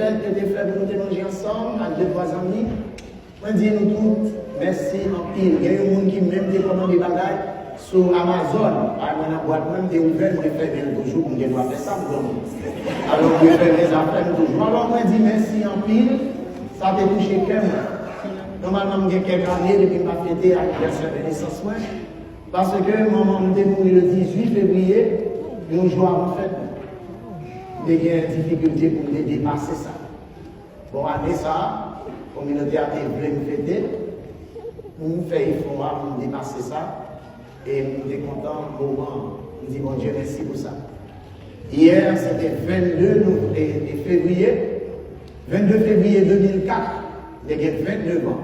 fêtes que des fêtes pour nous manger ensemble, avec deux, trois amis. Je dis nous tous, merci en pile. Il y a des gens qui même des commandes des bagages sur Amazon. Alors, on a boîte même des ouvert, je fais bien toujours, je dois faire ça. Alors, je fais mes affaires toujours. Alors, je dis merci en pile. Ça a touché quelqu'un. Normalement, j'ai quelques années depuis que je fêté l'anniversaire de naissance. Parce que maman est mort le 18 février, nous jouons en fait. J'ai des difficultés pour me dépasser ça. Bon, année ça, la communauté a voulu me fêter. Nous faisons effort pour me dépasser ça. Et nous sommes contents, moment. Nous disons, bon Dieu, merci pour ça. Hier, c'était 22 février. 22 février 2004, j'ai 29 ans.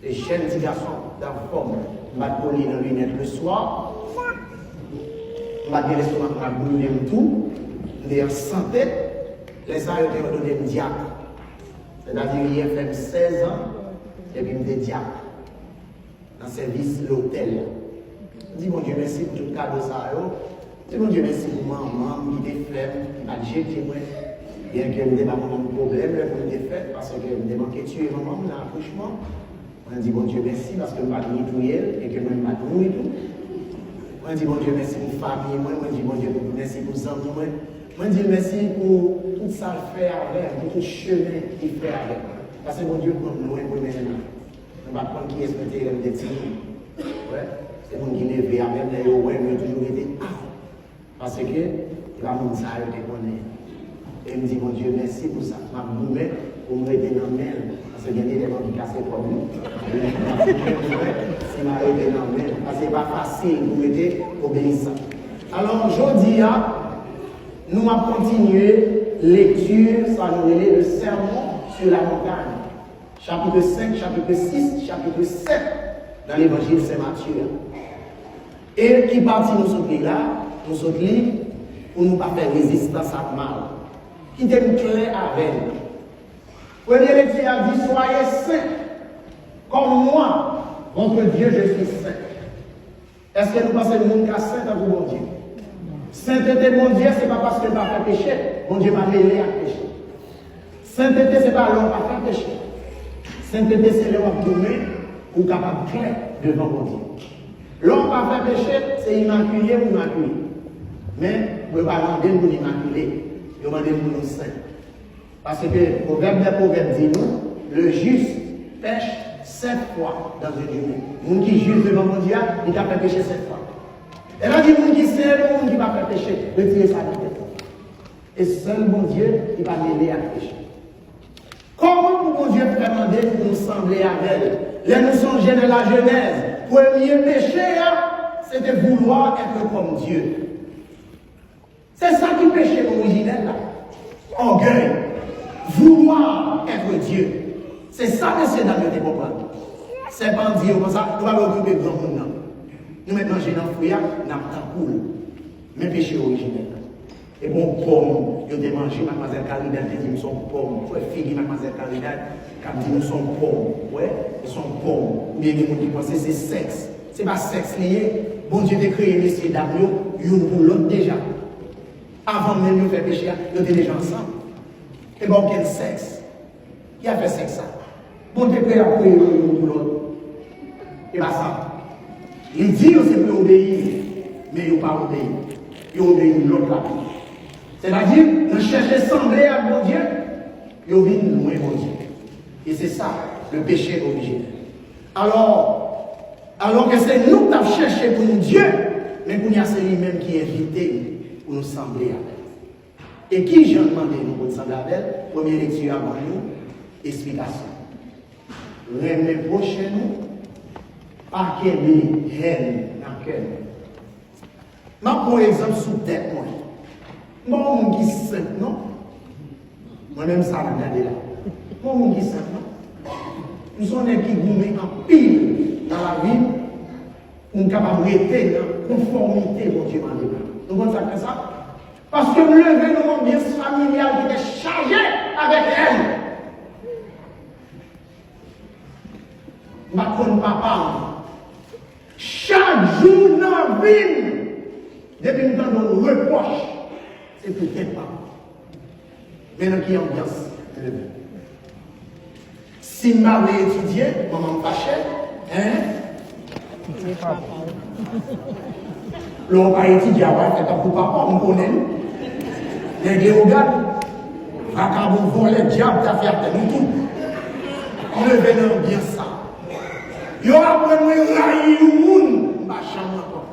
Les chaînes de garçons dans la forme, je vais dans les lunettes le soir. Je vais l'estomac, je vais tout. Je vais en santé. Les arts ont donné un diacre. C'est-à-dire, il a fait 16 ans, et puis je suis diacre. Dans le service de l'hôtel. Je dis, mon Dieu, merci pour tout le cadeau. Je dis, mon Dieu, merci pour maman, qui est flemme, qui m'a jeté. Bien que je n'ai pas mon problème, je l'ai fait parce que je me manqué de tuer maman dans l'accouchement. On dit bon Dieu merci parce que je ne vais pas tout et que je ne vais pas tout et tout. On dit bon Dieu merci pour la famille, moi je dis bon Dieu merci pour les amis, moi je dis merci pour tout ça fait avec, pour tout le chemin qu'il fait avec. Parce que bon Dieu prend loin pour nous. On va prendre qui est souhaité de dire. Ouais, c'est mon qui est levé avec les ouais, mais toujours été parce que la monde ça a été connaît. Et me dit, mon Dieu, merci pour ça. Je vais pour me mettre dans le mail. Parce qu'il y a des gens qui cassent pour nous. Si je m'arrête dans le mail. Parce que ce n'est pas facile pour mettre obéissant. Alors aujourd'hui, nous allons continuer lecture, ça nous relève le sermon sur la montagne. Chapitre 5, chapitre 6, chapitre 7 dans l'évangile Saint-Matthieu. Et qui partit nous sauter là, nous sauter pour ne pas faire résistance à mal. Qui est clair avec nous. Première lecture a dit, soyez saints, comme moi, votre Dieu, je suis saint. Est-ce que nous pensons que le monde est saint à vous, mon Dieu? Sainteté, mon Dieu, ce n'est pas parce que nous n'avons pas fait péché, mon Dieu m'a mêlé à péché. Sainteté, ce n'est pas l'homme qui a fait péché. Sainteté, c'est l'homme qui nous met ou capable de clair devant mon Dieu. L'homme qui a fait péché, c'est immaculé ou immaculé. Mais, vous ne pouvez pas demander pour l'immaculé. Demandez pour nous saints. Parce que le proverbe des proverbes dit nous, le juste pêche 7 fois dans une journée. Le monde qui est juste devant mon Dieu, il a fait pécher 7 fois. Et là, il dit, le monde qui sait, le monde qui va faire pécher, retirez ça de la tête. Et seul mon Dieu, il va m'aider à pécher. Comment pour mon Dieu demander pour nous sembler avec elle? Là, nous sommes dans la Genèse. Premier péché, c'est de vouloir être comme Dieu. C'est ça qui péché originel là. Orgueil. Vouloir être Dieu. C'est ça que c'est dans le comprendre. C'est pas dire comme ça, nous allons occuper de grand monde. Nous mettons manger dans le fouillard, nous avons cool. Mais péché originel. Et bon, pomme, nous avons mangé, mademoiselle Caridad, nous sommes pommes. Faut figuer mademoiselle Caridad, quand nous sommes pommes. Ouais, ils sont pommes. Bien des gens qui pensent que c'est sexe. C'est pas sexe lié. Bon Dieu a créé messieurs d'amour, une pour l'autre déjà. Avant même de faire péché, nous étions déjà ensemble. Et bon, quel sexe? Qui a fait sexe ça? Bon Dieu prêt à créer une pour l'autre. Et pas ça. Il dit que c'est pour obéir, mais il n'a pas obéi. Il obéit l'autre là. C'est-à-dire, nous cherchons sembler à mon Dieu, il vient loin mon Dieu. Et c'est ça, le péché originel. Alors que c'est nous qui avons cherché pour nous Dieu, mais pour nous, c'est lui-même qui est invité pour nous sembler avec. Et qui j'ai demandé nous pour nous sembler avec? Première lecture avant nous, explication. L'année prochaine, pas qu'elle est haine dans quel. Je prends un exemple sous tête, moi. Moi, je suis simple, non? Moi-même, ça va regarder là. Moi, je suis simple, non? Nous sommes des qui gourmets en pile dans la vie. Nous sommes capables de rester dans la conformité, mon Dieu, m'a dit. Nous comprenons ça comme ça? Parce que nous levons nos ambiances familiales qui étaient chargées avec elle. Ma conne papa, chaque jour dans la vie, depuis nous avons reproche, c'est peut-être pas. Maintenant qui ambiance, Si je m'avais étudié, maman me fâchait, l'on va étudier, c'est un coup papa, on connaît. Les gléoganes, vagabond, volet, diable, t'as fait nous tout. On le venait bien ça. Il y aura pour nous railler le monde, ma chambre encore.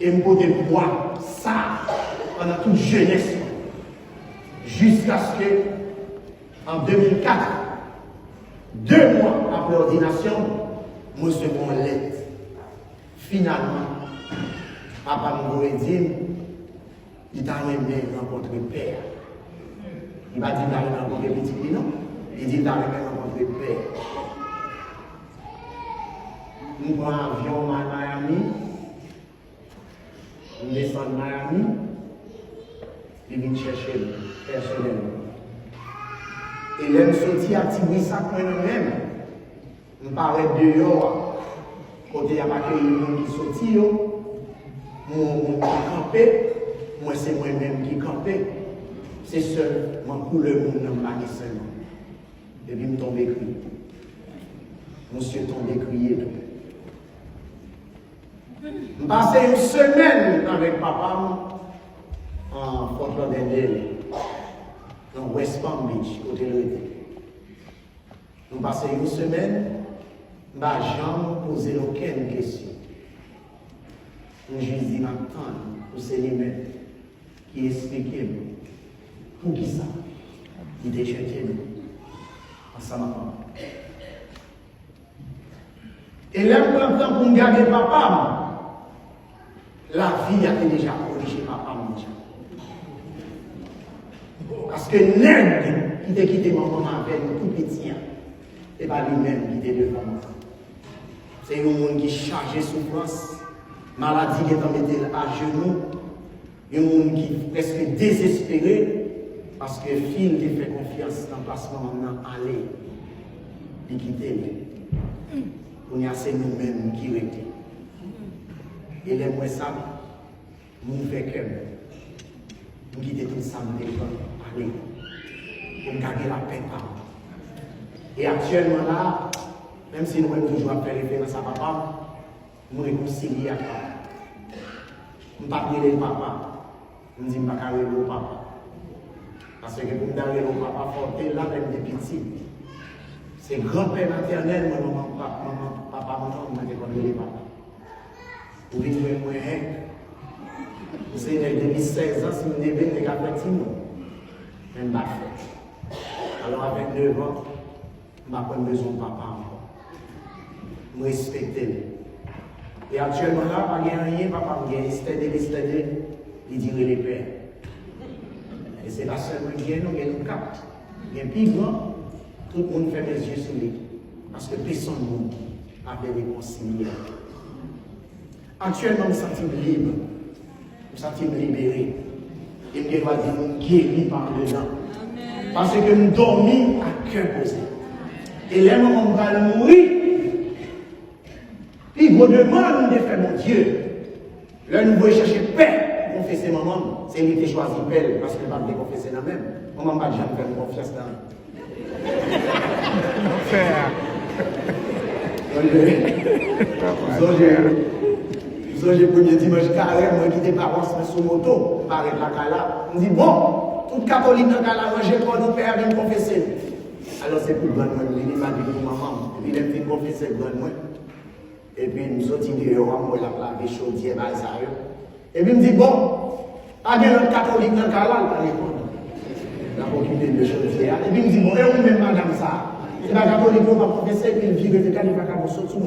Et me poser boire ça pendant toute jeunesse. Jusqu'à ce que, en 2004, 2 mois après l'ordination, je suis mon lettre. Finalement, papa me dit, il t'a même rencontré père. Il m'a dit qu'il a rencontré petit, non? Il dit qu'il a même rencontré père. Nous prenons un avion à Miami, nous descendons à Miami, il vient chercher personnellement. Et là, je sorti à Tibouissac moi-même, je parlais dehors, côté il y a pas de monde qui sortit, mon campé, moi c'est moi-même qui campé, c'est seul, mon couleur, mon nom, pas seulement. Et puis, je tombe crié. Monsieur tombe crié. Je passé une semaine avec papa en Fort Lauderdale, dans West Palm Beach, côté de l'été. Nous passons une semaine, je n'ai jamais posé aucune question. Je dis maintenant, c'est lui-même qui explique pour qui ça. Il était cherché ensemble. Et là, je prends le temps pour me garder papa. La vie a été déjà corrigée papa déjà. Parce que l'un qui t'a quitté maman avec nous tout petit, et pas lui-même qui était devant moi. C'est un monde qui charge de souffrance, maladie qui est en mettre à genoux, un monde qui est presque désespéré parce que Phil qui fait confiance dans le placement maintenant aller et quitter. On y a c'est nous-mêmes qui étaient. Et les mois ça, nous faisons nous quitter tout ça, nous aller pour garder la paix. Et actuellement là, même si nous avons toujours fait référence à papa, nous réconcilions à papa. Nous ne parlons pas de papa, nous disons pas de papa. Parce que pour nous donner le papa, il faut là même des petits. C'est grand-père maternel, maman, papa, maman, on a des papa. Pour vivre moins vous savez, depuis 16 ans, si vous devez les gars petits, même pas fait. Alors, avec 9 ans, je n'ai pas besoin de papa encore. Je respecte. Et actuellement, là, je n'ai rien, papa, je n'ai il dirait les pères. Et c'est pas seulement qui nous, nous capte. Il y a plus grand, tout le monde fait les yeux sur lui. Parce que personne ne a fait réconcilier. Actuellement, je me sens libre. Je me sens libéré. Et je dois dire, nous guéris par dedans. Parce que nous dormons à cœur posé. Et les moments où on va mourir, puis vous demandez de faire mon Dieu. Là, nous voulons chercher paix pour confesser maman. C'est lui qui choisit paix parce que je ne vais pas confesser la même. Maman ne va jamais faire confiance dans le premier dimanche carré, moi qui étais parents sur moto, par la cala. On dit bon, tout catholique dans la cala, manger pour nos pères, viennent confesser. Alors c'est pour le grand moi, il m'a dit pour maman, il aime bien confesser le grand moi. Et puis nous sommes dehors, moi la vie chaudière, et puis il me dit bon, pas bien notre catholique dans la cala, il répond. La occupé de chaudière. Et puis il me dit bon, et où même madame ça? C'est la catholique qui va confesser, puis il vit de califat à mon sautou.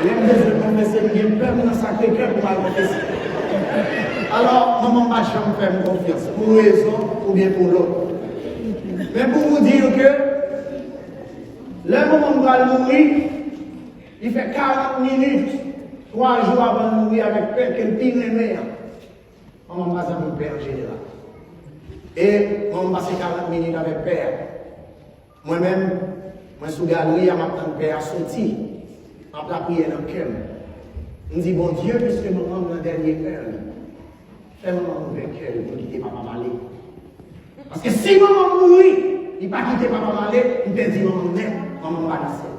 Les deux confesser, il y a peur dans sacré cœur pour mal confesser. Alors, maman ne va jamais faire confiance, pour une raison ou bien pour l'autre. Mais pour vous dire que, le moment où va mourir, il fait 40 minutes, 3 jours avant de mourir avec peur qu'elle pire aimé. Maman va jamais père en général. Et maman passe 40 minutes avec père. Moi-même, moi sous galerie, à ma tante père a sorti. En la prière dans le cœur. On dit, bon Dieu, puisque maman dans la dernière heure, fais maman ouvrir le cœur pour quitter papa aller. Parce que si maman mourit, il ne va pas quitter papa aller, il peut dire maman même, maman va passer.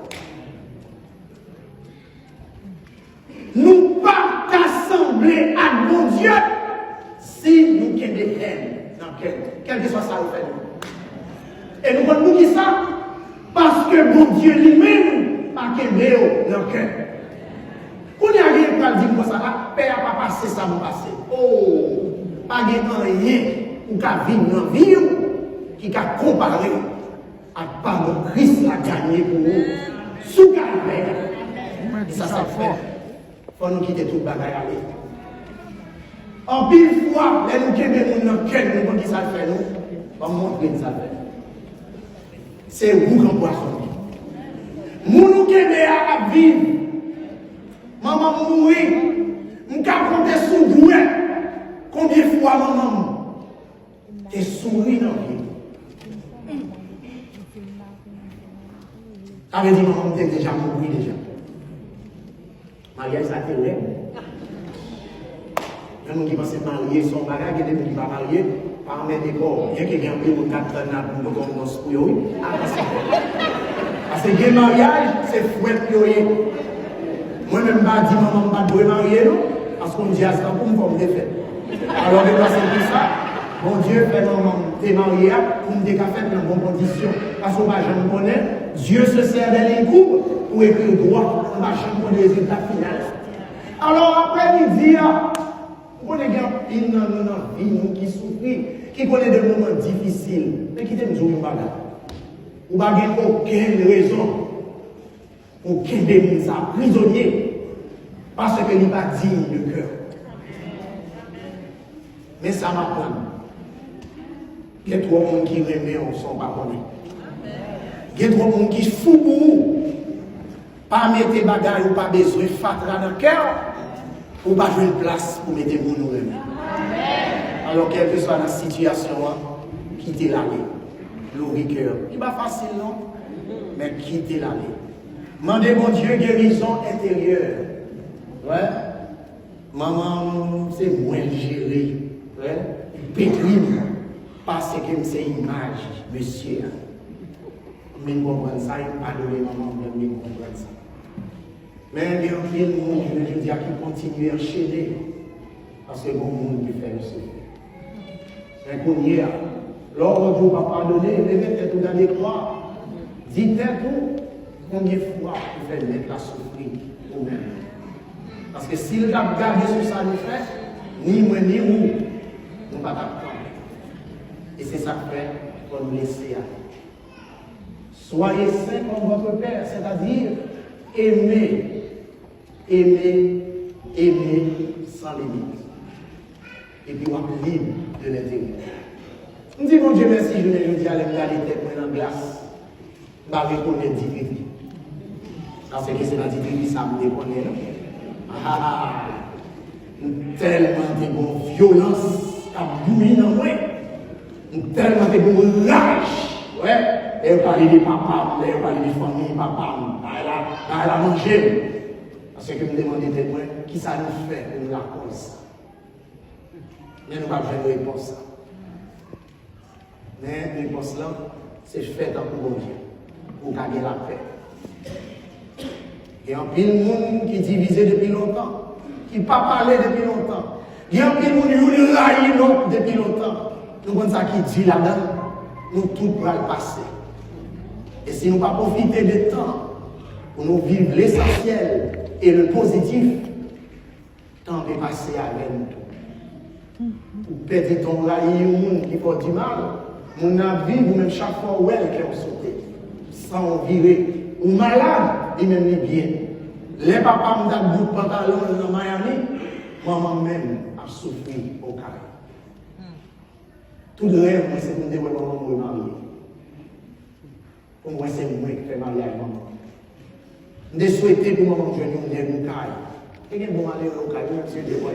Nous pas qu'assembler à mon Dieu si nous avons des haines dans le cœur, quel que soit ça au fait. Et nous voulons dire ça parce que mon Dieu lui-même a qu'aimer dans le cœur. Quand il y a rien qui dit comme ça, père n'a pas passé ça, m'a passé. Oh, pas de rien ou qu'à vivre dans la vie qui a comparé à pardon Christ a gagné pour nous sous calvaire. Et ça c'est fort. Il faut nous quitter tout le bagage aller. En pile fois, les nous qui aimons dans le cœur, nous avons dit ça fait nous, on va montrer ça fait. C'est vous qui en poisson. Nous qui aimons à vivre. Maman mourit, je vais compter sous doué. Combien de fois maman t'es souri dans la vie? Ça veut dire maman t'es déjà mouru déjà. Mariage ça t'est vrai. Il y a des gens qui pensent marier son bagage, il y a des gens qui ne sont pas mariés, par mettre des corps. Il y a quelqu'un qui a pris 4 ans pour nous commencer pour eux. Parce que le mariage, c'est fouette pour eux. Moi-même, je ne dis pas maman ne pas marier, non? Parce qu'on dit à ça pour me faire des fêtes. Alors, c'est pour ça. Bon Dieu fait maman, t'es marié, pour me faire dans de bonnes conditions. Parce qu'on va jamais connaître. Dieu se sert des lignes courtes pour écrire droit. On va jamais connaître les résultats finaux. Alors, après-midi, on connaît une vie qui souffre, qui connaît des moments difficiles. Mais qui t'aime jouer une bagarre. Ou pas aucune raison. Aucun démon ça prisonnier parce qu'il n'est pas digne de cœur. Mais ça m'apprend. Il y a trop de monde qui remet en son pas connu. Il y a trop de monde qui fou pour vous. Pas mettre des bagages ou pas besoin de fatra dans le cœur ou pas jouer une place pour mettre vous nous remet. Alors, quelle que soit la situation, quittez l'allée. L'ouvrir cœur. Il n'est pas facile, non? Mais quittez l'allée. Mandez mon Dieu guérison intérieure. Ouais. Maman, c'est moins géré. Ouais. Pétrim. Parce que c'est image, monsieur. Je comprends ça, je ne pas donner maman, je comprends ça. Mais il y a un monde, je veux dire, qui continue à enchaîner. Parce que bon monde qui fait le souffle. Mais qu'on y est, l'ordre de papa donné, levez tout dans les croix. Dites tout. Combien de fois vous faites mettre la souffrir vous-même? Parce que s'il a gardé sur ça, nous fait, ni moi ni vous, nous ne pas t'apprendre. Et c'est ça que fait pour nous laisser aller. Soyez saints comme votre Père, c'est-à-dire aimer, aimer, aimer sans limite. Et puis on est libre de l'intérieur. On dit, mon Dieu, merci, je me dis à l'égalité pour la glace. Je vais reconnaître divinité. Parce que c'est la divinité, ça me déconne. Ah, tellement de bonne violence qui a bouilli dans moi. Tellement de bonne rage. Ouais. Elle parlait de papa, elle parlait de famille, papa, elle a mangé. Parce que je me demandais de moi, qui ça nous fait pour nous la cause. Mais nous n'avons pas de réponse. Mais la réponse là, c'est fait dans le bon Dieu. Pour gagner la paix. Il y a un pile de monde qui est divisé depuis longtemps, qui n'a pas parlé depuis longtemps. Il y a un pile de monde qui raille depuis longtemps. Nous avons ça qui dit là-dedans, nous tout pour le passer. Et si nous ne pas profiter du temps pour nous vivre l'essentiel et le positif, le temps peut passer avec nous. Pour perdre ton rail, qui fait du mal, mon avis, vous-même chaque fois où elle qui ont sauté, sans virer, ou malade, et même bien. Les papas m'ont dit bout de pantalon dans Miami, maman-même a souffert au carré. Tout le rêve, c'est pour me dire que maman me marier. Pour moi, c'est moi qui fais mariage maman. Je souhaite pour maman que je vienne au carré. Et bien, bon aller au carré, monsieur Desbois.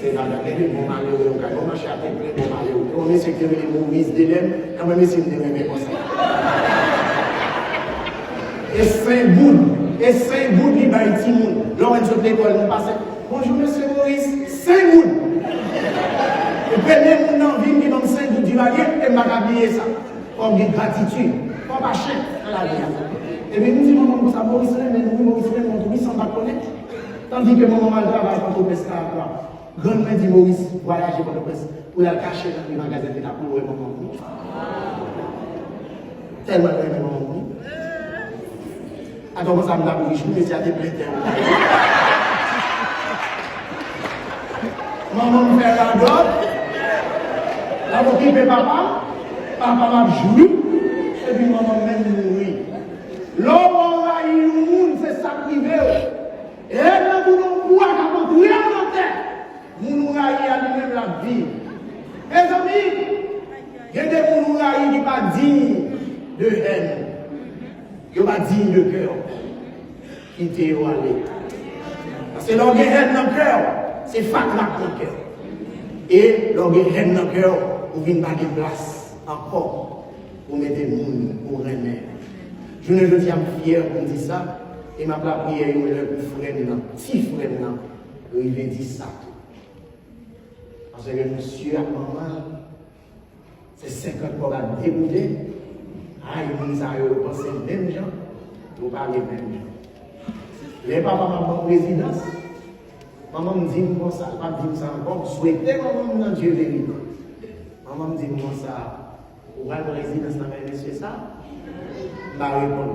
C'est là, il y a bon aller au carré. On marche à peu près, bon aller au carré. On est ce qui est le Maurice Delem, quand même, c'est une de mes conseils. Et Saint-Boud, il va être Timoun. Lorsqu'on est à l'école, on passe. Bonjour, monsieur Maurice, Saint-Boud. Le premier monde dans la ville qui est Saint-Boud du Valier, et je vais oublier ça. Comme une gratitude. Pas pas cher dans la vie. Et puis, nous disons, maman, ça, Maurice, mais nous, Maurice, nous, sans pas connaître. Tandis que mon maman travaille quand on pèse à quoi. Grand-mère dit, Maurice, voyager quand on pèse. Pour la cacher dans les magasins de la pour le maman. Tellement de maman. Attends, ça me l'a pris, je me suis à des plaisirs. Maman me fait la dot. La m'occupe papa. Papa m'a joué. Et puis maman même mourir. L'homme a eu le monde, c'est ça privé. Et là, nous n'avons pas qu'à rentrer en terre. Nous nous raillons à nous-mêmes la vie. Mes amis, il y a des gens qui ne sont pas dignes de haine. Ils ne sont pas dignes de cœur. Quittez ou aller. Parce que l'on a haine dans le cœur, c'est fatal dans le cœur. Et l'on a haine dans le cœur, vous venez pas de place encore pour mettre des gens pour remettre. Je ne veux dire fier pour dire ça, et ma prière, il me pour frère, petit frère, il veut dire ça. Parce que monsieur, à maman, c'est 50 pour la dégoûter. Ah, il nous a pensé même gens, nous parler même gens. Les papas, maman, résidence, maman me dit comme ça, pas me dit ça encore, souhaitez maman dans Dieu vérité. Maman me dit comme ça, vous allez résidence dans mes messieurs ça? Je vais répondre.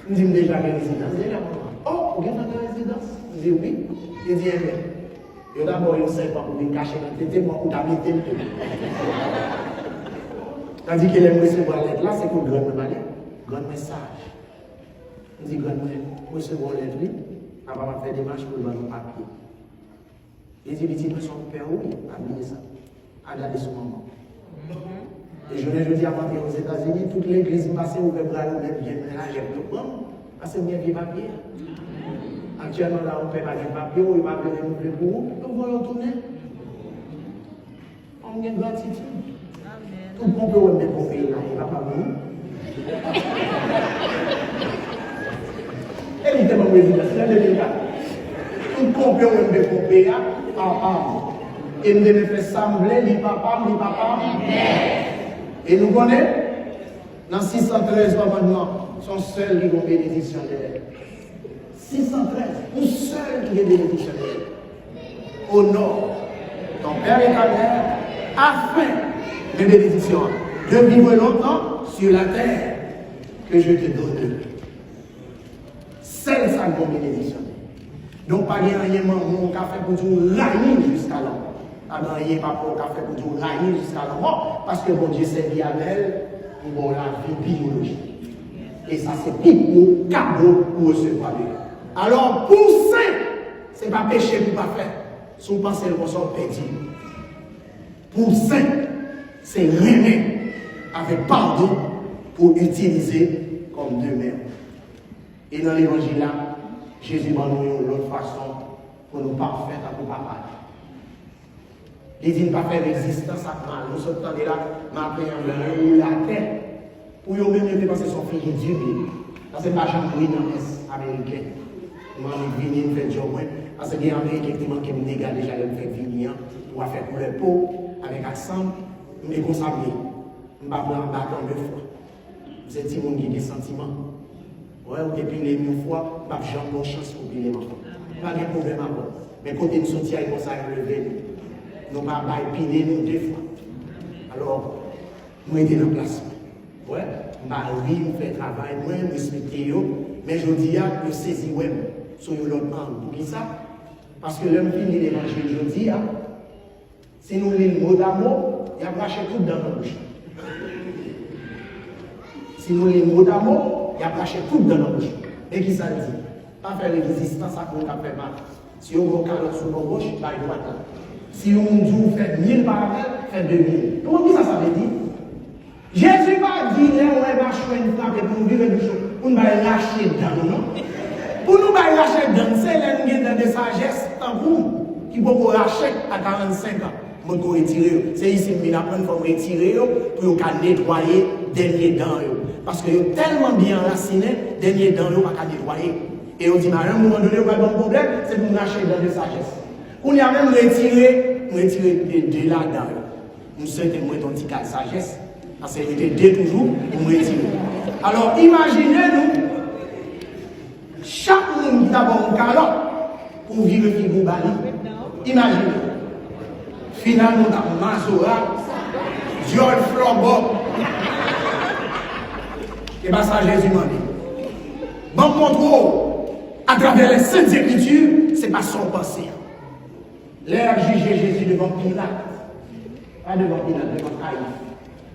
Je me dis déjà que résidence, déjà maman. Oh, vous avez une résidence? Je dis oui. Il dit, eh bien, d'abord, il ne sait pas pour me cacher la tête, moi, pour t'habiter le tout. Tandis que les recevoir lettre là, c'est pour le grand message. Je dis, grand recevoir lettre, oui, avant de faire des marches pour le papier. Il dit, petit, son père, oui, habiller ça. Regardez son maman. Et je ne dis à rentrer aux États-Unis, toute l'église passée au Vébral, on est bien ménagé pour le prendre, parce que c'est bien vieux papier. Actuellement, là, on ne fait pas de papier, on va venir nous pour vous, on va retourner. On a une gratitude. Tout le monde peut remettre pour payer là, il ne va pas venir. Évitez mon président, c'est le délicat. Tout le monde peut remettre pour payer là, et nous devons faire sembler, les papas. Et nous connaissons, dans 613 commandements, sont seuls qui ont bénédiction de l'aide. 613, nous seuls qui ont bénédiction de l'aide. Au nord, ton Père éternel, afin de bénédiction, de vivre longtemps sur la terre que je te donne. Seul ça nous bénédiction. Donc, pas rien, mon café pour tout railler jusqu'à là. Alors, il n'y a pas pour café pour tout railler jusqu'à la mort, parce que bon Dieu s'est dit à elle pour la vie biologique. Et ça, c'est plus pour cadeau pour recevoir Dieu. Alors, pour ça, ce n'est pas péché pour pas faire. Son pensée le consort perdu. Pour ça, c'est remettre avec pardon pour utiliser comme demain. Et dans l'évangile là, Jésus m'a donné une autre façon pour nous parfaire à pour papa. Il dit ne pas faire résistance à mal. Nous sommes là, ma prière ou la terre. Pour eux même, ils pensent que son fils est Dieu. Ça, c'est pas Jean-Louis dans l'Est américain. Moi, je viens de faire job. Parce que les Américains qui manquent de négaler déjà le fait venir pour faire pour leur peau, avec accent, mais comme ça, je ne vais pas prendre deux fois. Vous êtes des gens qui ont des sentiments. Ouais, ou depuis les mille fois, je n'ai pas de chance pour piler ma fois. Pas de problème à moi. Mais quand nous sommes sortis, comme ça, nous ne pouvons pas piler nous deux fois. Alors, nous étions dans place. Ouais, je fais travail, moi, je respecte, mais je dis que je saisis sur l'autre angle. Pour qui ça? Parce que l'homme finit l'évangile, je dis, si nous lisons mot d'amour, il y a braché tout dans la bouche. Si nous lisons mot d'amour, il y a braché tout dans la bouche. Et qui ça dit? Pas faire résistance à quoi on a fait mal. Si on a carotte sur la gauche, pas droite. Si on dit fait 1000 parallèles, fait 2000. Comment ça veut dire? Jésus va dire, on va choisir une frappe pour nous vivre du choses. On va lâcher dedans, non? Pour nous lâcher dedans, c'est l'un de sagesse en vous qui peut vous lâcher à 45 ans. Vous pouvez retirer. C'est ici que nous apprenons pour retirer pour nettoyer dernier dents. Parce que vous êtes tellement bien enraciné, dernier dents, vous ne pouvez pas nettoyer. Et on dit, à un moment donné, vous avez un problème, c'est pour lâcher dans de sagesse. On y a même retiré de là-dedans. nous sommes moins ton petit cas de sagesse. Parce que j'étais deux toujours, et nous retirons. Alors, imaginez-nous, chaque monde qui a bon calotte pour vivre qui vous bali. Imaginez. Finalement, nous avons Mazora, George Flobo. Et bien, ça, Jésus m'a dit. Bon contrôle, à travers les Saintes Écritures, ce n'est pas son pensée. L'air juger Jésus devant Pilate. Pas devant Pilate, devant Caïphe.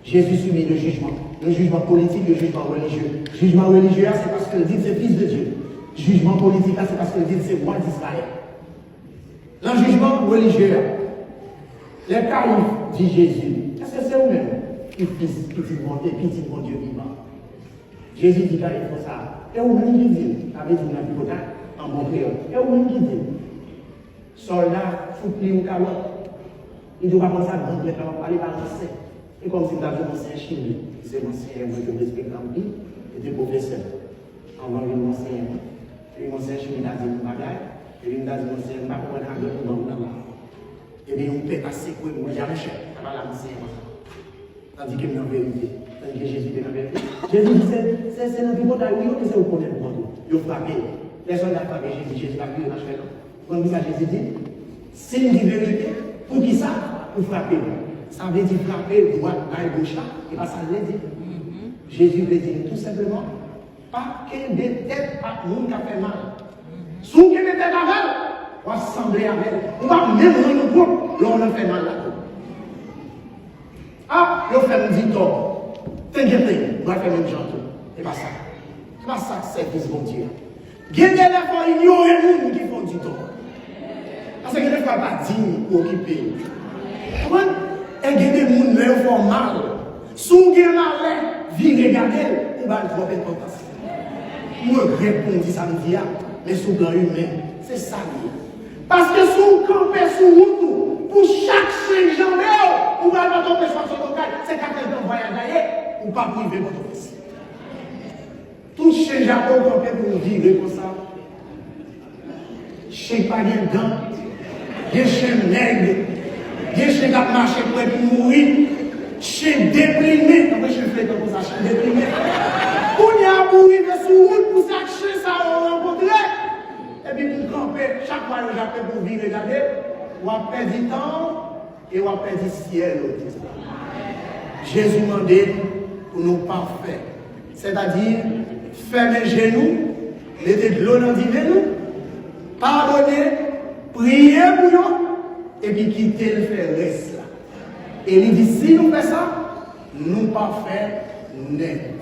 Jésus subit le jugement politique, le jugement religieux. Jugement religieux, c'est parce qu'il dit que c'est fils de Dieu. Jugement politique, c'est parce qu'il dit que c'est roi d'Israël. Le jugement religieux, les Caïphes, dit Jésus, est-ce que c'est vous-même qui fils, petit bon Dieu vivant? Jésus dit Caïphe pour ça. Et vous-même qui dit, avec une apicota, en bon créole. Et vous-même qui dit, soldat, foutli ou calotte, il ne doit pas penser à grand plaisir, on va parler par l'ancien. Et comme si tu avais un ancien chimie, c'est l'ancien, moi je respecte l'empire, et des professeurs. On va voir l'ancien, et l'ancien chimie a dit une bagaille, et l'ancien chimie a dit une bagaille, et bien on peut passer quoi, moi j'ai un chef, ça va l'ancien. Tandis que nous en vérité, tandis que Jésus est en vérité. Jésus dit, c'est notre monde à où c'est au connaître pour nous. Il a frappé. Les soldats ont frappé Jésus a pris le machin. Quand Jésus dit, c'est une vérité, pour qui ça? Pour frapper. Ça veut dire frapper droite, gauche là, et pas ça veut dire. Jésus veut dire tout simplement, pas que des têtes à monde qui a fait mal. Si vous avez des têtes avec elle, on va assembler avec elle. On va même dans le groupe, là on a fait mal là. Ah, on fait un dit tort. T'inquiète, on va faire même gentil. C'est pas ça. C'est pas ça, c'est service mon Dieu. Il y a des fois, il y a des gens qui font du tort. Parce que des fois, pas digne pour occuper. Et il y a des gens qui font mal. Si vous avez mal, vous regardez, vous va trop importance. Moi, je réponds ça me dit, mais sous le plan humain, c'est ça. Parce que si vous campez sur route, pour chaque 5 janvier, vous allez pas tomber sur votre local, c'est quand quelqu'un voyage d'ailleurs, ou pas priver votre fils. Tout chez Jacob, pour vivre comme ça. Chez pas de dents, des chez nègres, des chez qui marché pour mourir, chez déprimé, non mais je fais comme ça, chez déprimé. On y a mourir sur route pour ça, chez ça, on rencontre. Et puis pour camper, chaque fois que j'appelle pour vivre, regardez, on perd du temps et on perd du ciel. Jésus m'a dit pour nous parfaits. C'est-à-dire, fermer les genoux, mettez de l'eau dans le pardonner, prier pour nous, et puis quitter le faire reste là. Et il dit, si nous faisons ça, nous parfaits net.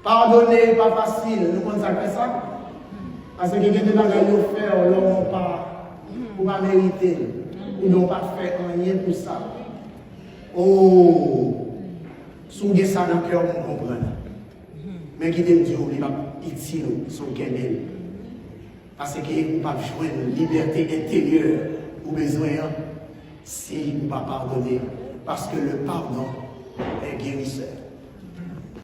Pardonner, pas facile, nous pensons faire ça. Parce que quelqu'un qui va faire, l'on pas mériter, ou n'ont pas fait rien pour ça. Oh, si vous avez ça dans le cœur, vous comprenez. Mais qui te dit, il va pitié son guénel. Parce que vous pas jouer une liberté intérieure ou besoin si vous ne pas pardonner. Parce que le pardon est guérisseur.